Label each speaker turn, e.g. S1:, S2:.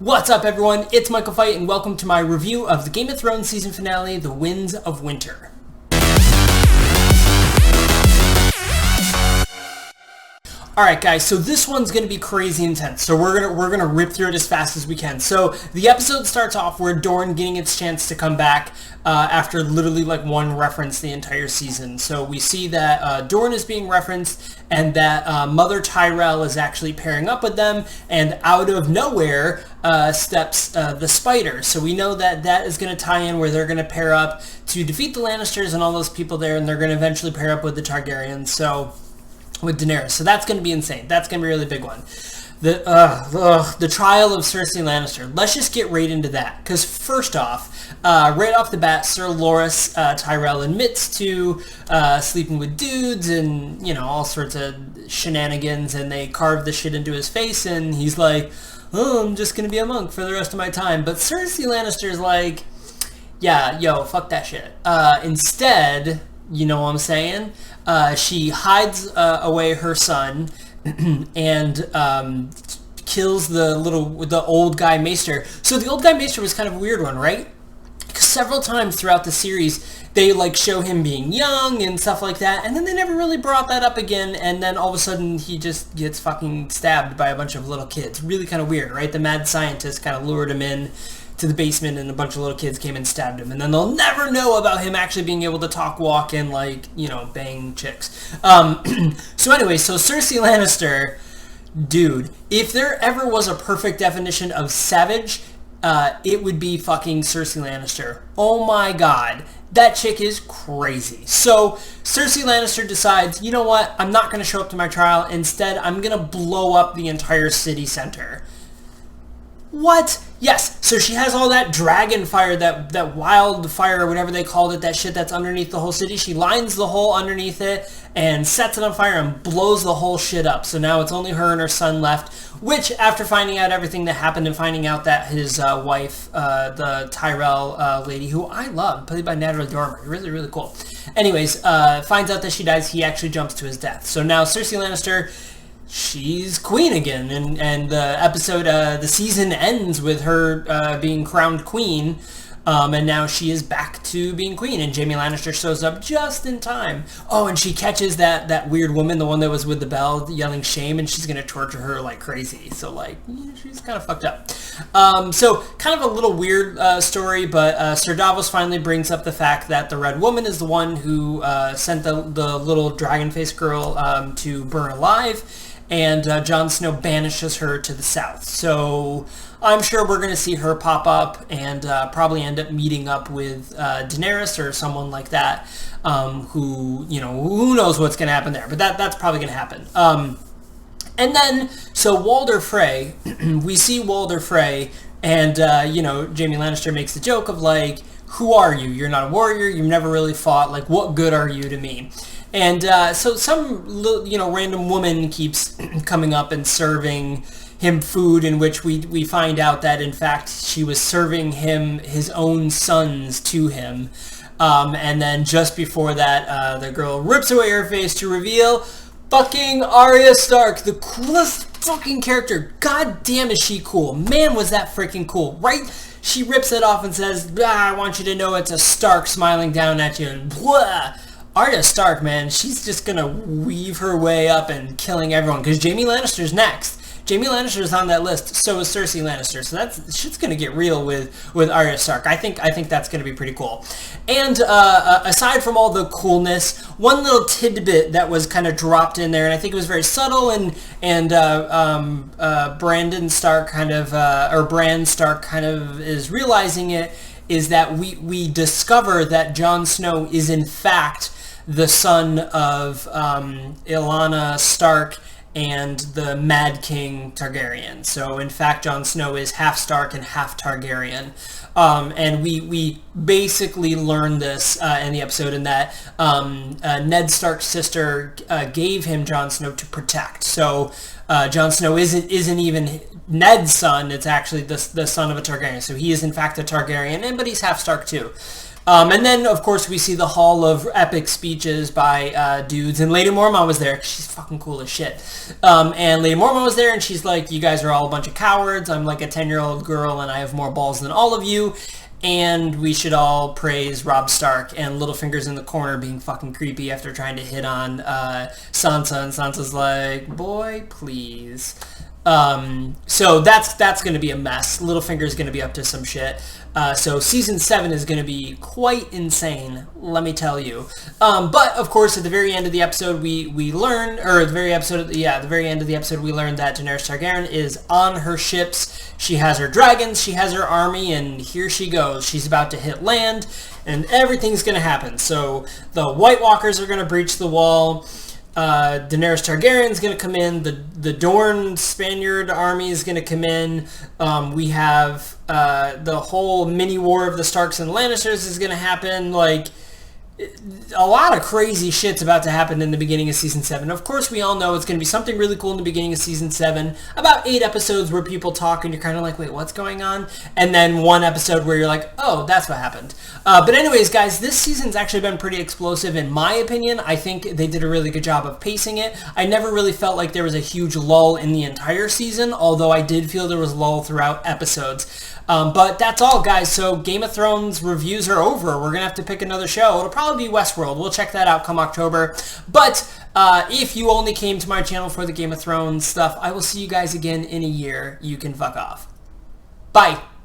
S1: What's up, everyone? It's Michael Fight, and welcome to my review of the Game of Thrones season finale, The Winds of Winter. Alright guys, so this one's going to be crazy intense, so we're gonna rip through it as fast as we can. So the episode starts off where Dorne getting its chance to come back after literally like one reference the entire season. So we see that Dorne is being referenced and that Mother Tyrell is actually pairing up with them, and out of nowhere steps the Spider. So we know that that is going to tie in where they're going to pair up to defeat the Lannisters and all those people there, and they're going to eventually pair up with the Targaryens. So with Daenerys. So that's going to be insane. That's going to be a really big one. The trial of Cersei Lannister. Let's just get right into that. Because first off, right off the bat, Sir Loras Tyrell admits to sleeping with dudes and, you know, all sorts of shenanigans, and they carve the shit into his face, and he's like, oh, I'm just going to be a monk for the rest of my time. But Cersei Lannister's like, yeah, yo, fuck that shit. Instead, you know what I'm saying? She hides away her son and kills the old guy Maester. So the old guy Maester was kind of a weird one, right? Because several times throughout the series, they like show him being young and stuff like that, and then they never really brought that up again, and then all of a sudden he just gets fucking stabbed by a bunch of little kids. Really kind of weird, right? The mad scientist kind of lured him in to the basement, and a bunch of little kids came and stabbed him, and then they'll never know about him actually being able to talk, walk, and like, you know, bang chicks. So anyway, so Cersei Lannister, dude, if there ever was a perfect definition of savage, it would be fucking Cersei Lannister. Oh my god, that chick is crazy. So Cersei Lannister decides, you know what, I'm not going to show up to my trial. Instead, I'm going to blow up the entire city center. What? Yes, so she has all that dragon fire, that wildfire or whatever they called it, that shit that's underneath the whole city. She lines the hole underneath it and sets it on fire and blows the whole shit up. So now it's only her and her son left, which after finding out everything that happened and finding out that his wife, the Tyrell lady, who I love, played by Natalie Dormer, really, really cool. Anyways, finds out that she dies, he actually jumps to his death. So now Cersei Lannister, she's queen again, and the episode, the season ends with her being crowned queen, and now she is back to being queen, and Jaime Lannister shows up just in time. Oh, and she catches that weird woman, the one that was with the bell, yelling shame, and she's gonna torture her like crazy. So like, yeah, she's kind of fucked up. So kind of a little weird story, but Sir Davos finally brings up the fact that the Red Woman is the one who sent the little dragon-faced girl to burn alive, and Jon Snow banishes her to the south. So I'm sure we're going to see her pop up and probably end up meeting up with Daenerys or someone like that, who, you know, who knows what's going to happen there, but that's probably going to happen. And then, so Walder Frey, we see Walder Frey, and, you know, Jaime Lannister makes the joke of like, who are you? You're not a warrior, you've never really fought, like, what good are you to me? And so some, you know, random woman keeps coming up and serving him food, in which we find out that, in fact, she was serving him his own sons to him. And then just before that, the girl rips away her face to reveal fucking Arya Stark, the coolest fucking character. God damn, is she cool. Man, was that freaking cool, right? She rips it off and says, I want you to know it's a Stark smiling down at you, and blah. Arya Stark, man, she's just gonna weave her way up and killing everyone, because Jaime Lannister's next. Jaime Lannister's on that list, so is Cersei Lannister, so that's shit's gonna get real with Arya Stark. I think that's gonna be pretty cool. And aside from all the coolness, one little tidbit that was kind of dropped in there, and I think it was very subtle, and Brandon Stark kind of, or Bran Stark kind of is realizing it, is that we discover that Jon Snow is in fact the son of Lyanna Stark and the Mad King Targaryen. So in fact, Jon Snow is half Stark and half Targaryen. And we basically learn this in the episode, in that Ned Stark's sister gave him Jon Snow to protect. So Jon Snow isn't even Ned's son, it's actually the son of a Targaryen. So he is in fact a Targaryen, but he's half Stark too. And then, of course, we see the hall of epic speeches by dudes, and Lady Mormont was there. She's fucking cool as shit. And Lady Mormont was there, and she's like, you guys are all a bunch of cowards. I'm like a 10-year-old girl, and I have more balls than all of you. And we should all praise Robb Stark. And Littlefinger's in the corner being fucking creepy after trying to hit on Sansa. And Sansa's like, boy, please. So that's going to be a mess. Littlefinger's going to be up to some shit. So season 7 is going to be quite insane, let me tell you. But of course, at the very end of the episode, we learn, or at the very end of the episode, we learn that Daenerys Targaryen is on her ships. She has her dragons, she has her army, and here she goes. She's about to hit land, and everything's going to happen. So the White Walkers are going to breach the wall. Daenerys Targaryen's going to come in. The Dorne Spaniard army is going to come in. We have the whole mini war of the Starks and Lannisters is going to happen. Like, a lot of crazy shit's about to happen in the beginning of season 7. Of course, we all know it's going to be something really cool in the beginning of season 7. About 8 episodes where people talk and you're kind of like, wait, what's going on? And then 1 episode where you're like, oh, that's what happened. But anyways, guys, this season's actually been pretty explosive in my opinion. I think they did a really good job of pacing it. I never really felt like there was a huge lull in the entire season, although I did feel there was lull throughout episodes. But that's all, guys. So Game of Thrones reviews are over. We're going to have to pick another show. It'll probably be Westworld. We'll check that out come October. But if you only came to my channel for the Game of Thrones stuff, I will see you guys again in a year. You can fuck off. Bye.